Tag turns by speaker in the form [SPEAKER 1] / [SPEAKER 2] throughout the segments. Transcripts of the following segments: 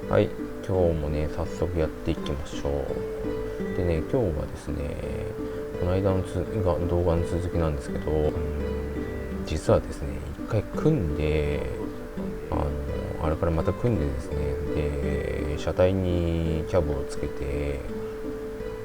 [SPEAKER 1] はい、今日もね、早速やっていきましょう。でね、今日はですね、この間の動画の続きなんですけど、実はですね、一回組んで、あれからまた組んでですね、で、車体にキャブをつけて、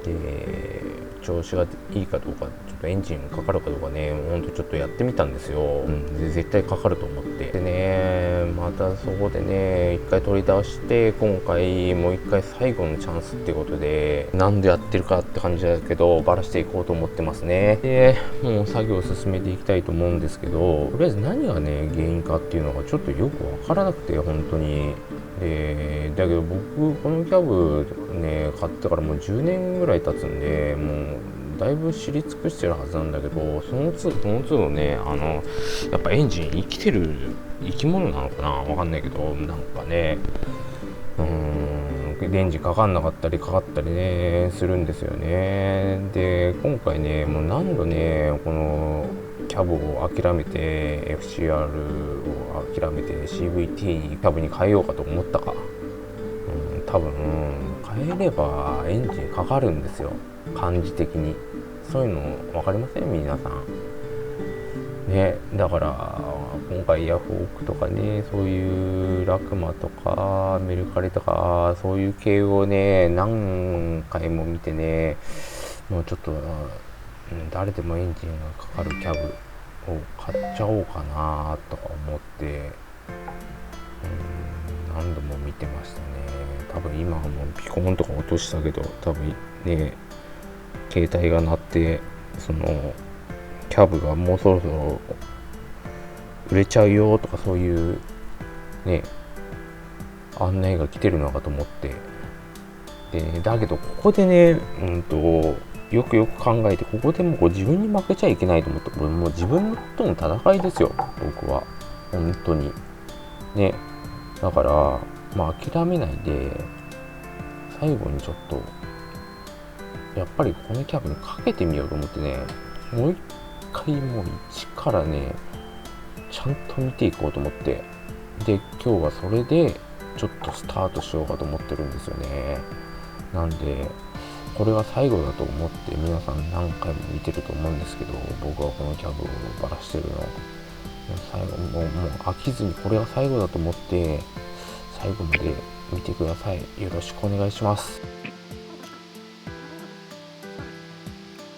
[SPEAKER 1] で、調子がいいかどうか、ちょっとエンジンかかるかどうかね、ほんとちょっとやってみたんですよ。で絶対かかると思って。でね、またそこでね、一回取り出して、今回もう一回最後のチャンスってことで、何でやってるかって感じだけど、バラしていこうと思ってますね。で、もう作業を進めていきたいと思うんですけど、とりあえず何がね、原因かっていうのがちょっとよくわからなくて、本当に。だけど僕このキャブね買ってからもう10年ぐらい経つんで、もうだいぶ知り尽くしてるはずなんだけど、その都度ね、やっぱエンジン生きてる生き物なのかな、わかんないけど、なんかね、エンジンかかんなかったりかかったりねするんですよね。で今回ね、もう何度ねこのキャブを諦めて FCR を諦めて CVT にキャブに変えようかと思ったか、多分変えればエンジンかかるんですよ、感じ的に。そういうの分かりません皆さんね。だから今回ヤフオクとかね、そういうラクマとかメルカリとかそういう系をね何回も見てね、もうちょっと、誰でもエンジンがかかるキャブを買っちゃおうかなとか思って、何度も見てましたね。多分今はもうピコーンとか落としたけど、多分ね携帯が鳴って、そのキャブがもうそろそろ売れちゃうよとか、そういうね案内が来てるのかと思って。だけどここでね、よくよく考えて、ここでもう自分に負けちゃいけないと思って、これもう自分との戦いですよ、僕は本当にね。だからまあ諦めないで、最後にちょっとやっぱりこのキャブにかけてみようと思ってね、もう一回もう一からねちゃんと見ていこうと思って、で今日はそれでちょっとスタートしようかと思ってるんですよね。なんでこれが最後だと思って、皆さん何回も見てると思うんですけど、僕はこのキャブをバラしてるの最後もう飽きずに、これが最後だと思って最後まで見てください。よろしくお願いします。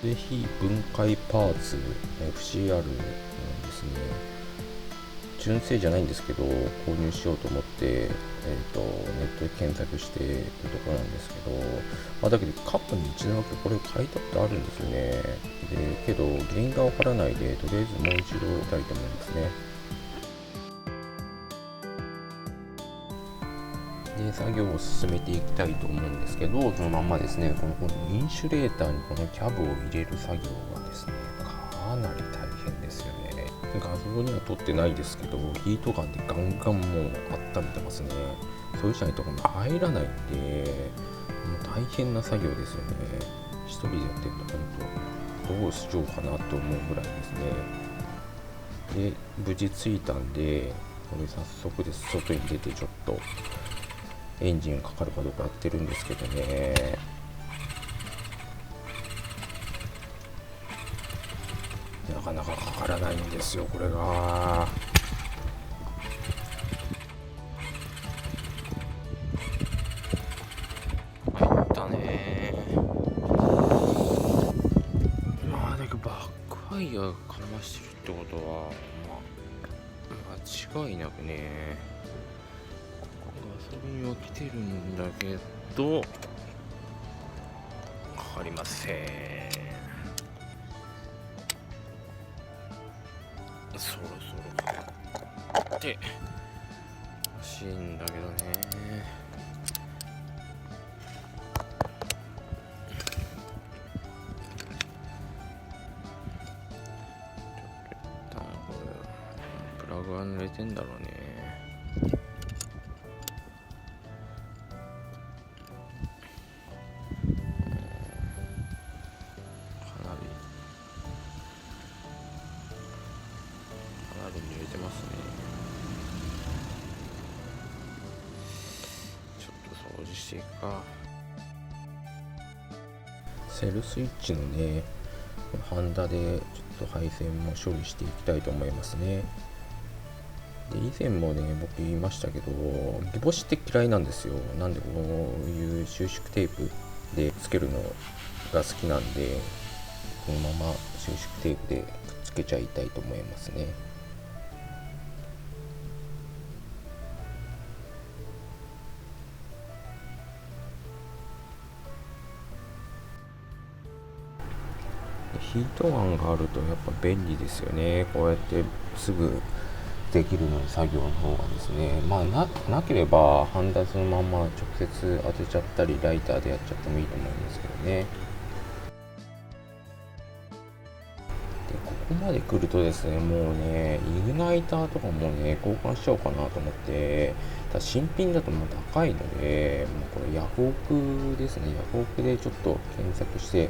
[SPEAKER 1] ぜひ分解パーツ FCR のですね、純正じゃないんですけど購入しようと思って、ネットで検索しているところなんですけど、だけど過去に一度だけこれ書いたことあるんですよね。でけど原因がわからないで、とりあえずもう一度やりたいと思いますね。で作業を進めていきたいと思うんですけど、そのまんまですね、このインシュレーターにこのキャブを入れる作業がですね、かなり大変ですよね。画像には撮ってないですけど、ヒートガンでガンガンもう温めてますね。そういうじゃないと入らないんで、もう大変な作業ですよね。一人でやってると本当どうしようかなと思うぐらいですね。で無事着いたんで、これ早速です。外に出てちょっとエンジンかかるかどうかやってるんですけどね、なかなかかからないんですよ、これが。入ったね。だけどバックファイヤーがかましてるってことは、間違いなくねガソリンは来てるんだけどかかりません。そろそろかかって欲しいんだけどね。多分これプラグが濡れてんだろうね。かなり濡れてますね。ちょっ除していくか。セルスイッチのねハンダでちょっと配線も処理していきたいと思いますね。で以前もね僕言いましたけど目星って嫌いなんですよ。なんでこういう収縮テープでつけるのが好きなんで、このまま収縮テープでくっつけちゃいたいと思いますね。ヒートガンがあるとやっぱ便利ですよね。こうやってすぐできるのに作業の方がですね、まあなければハンダそのまま直接当てちゃったりライターでやっちゃってもいいと思うんですけどね。でここまで来るとですね、もうねイグナイターとかもね交換しちゃおうかなと思って、ただ新品だともう高いので、もうこれヤフオクですね。ヤフオクでちょっと検索して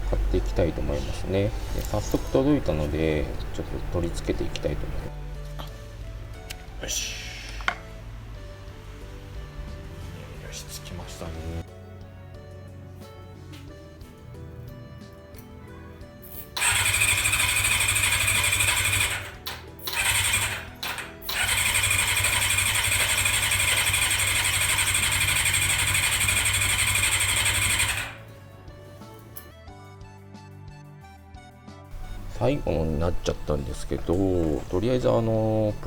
[SPEAKER 1] 買っていきたいと思いますね。で早速届いたのでちょっと取り付けていきたいと思います。よしよし、つきましたね。最後のになっちゃったんですけど、とりあえずプ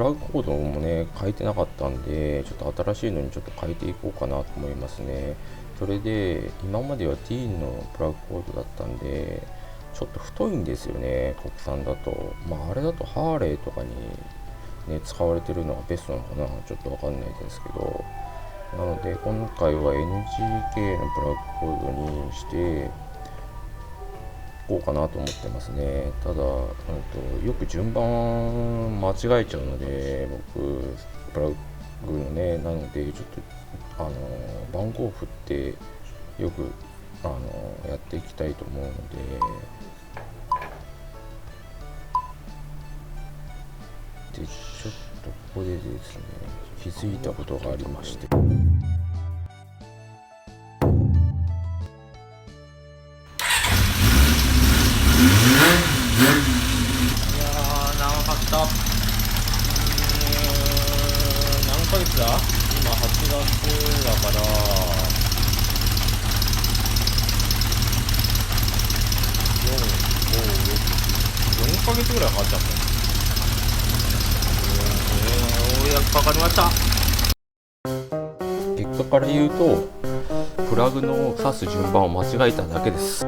[SPEAKER 1] ラグコードもね変えてなかったんで、ちょっと新しいのにちょっと変えていこうかなと思いますね。それで今までは T のプラグコードだったんでちょっと太いんですよね、国産だと。まああれだとハーレーとかにね使われてるのがベストなのかな、ちょっとわかんないですけど、なので今回は NGK のプラグコードにしてこうかなと思ってますね。ただ、よく順番間違えちゃうので、僕プラグのね、なのでちょっと番号振ってよくやっていきたいと思うので、ちょっとここでですね気づいたことがありまして。何ヶ月だ今8月だから4ヶ月ぐらいかかっちゃった。ようやくかかりました。結果から言うとプラグの挿す順番を間違えただけです。